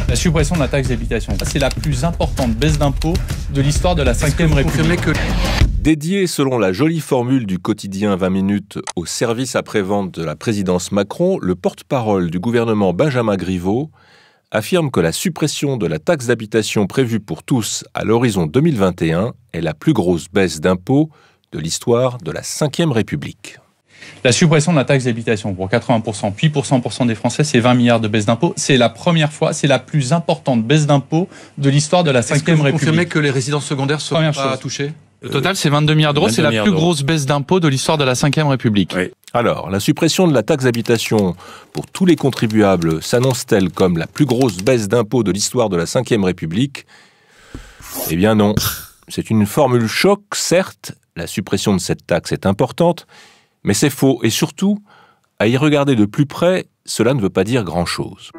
La suppression de la taxe d'habitation, c'est la plus importante baisse d'impôts de l'histoire de la Ve République. Dédié, selon la jolie formule du quotidien 20 minutes, au service après-vente de la présidence Macron, le porte-parole du gouvernement Benjamin Griveaux affirme que la suppression de la taxe d'habitation prévue pour tous à l'horizon 2021 est la plus grosse baisse d'impôts de l'histoire de la Ve République. La suppression de la taxe d'habitation pour 80%, puis pour 100% des Français, c'est 20 milliards de baisse d'impôts. C'est la première fois, c'est la plus importante baisse d'impôts de l'histoire de la Ve République. Vous confirmez que les résidences secondaires seront pas touchées ? Le total, c'est 22 milliards d'euros. C'est la plus grosse baisse d'impôts de l'histoire de la Ve République. Oui. Alors, la suppression de la taxe d'habitation pour tous les contribuables s'annonce-t-elle comme la plus grosse baisse d'impôts de l'histoire de la Ve République ? Eh bien non. C'est une formule choc, certes. La suppression de cette taxe est importante, mais c'est faux. Et surtout, à y regarder de plus près, cela ne veut pas dire grand-chose.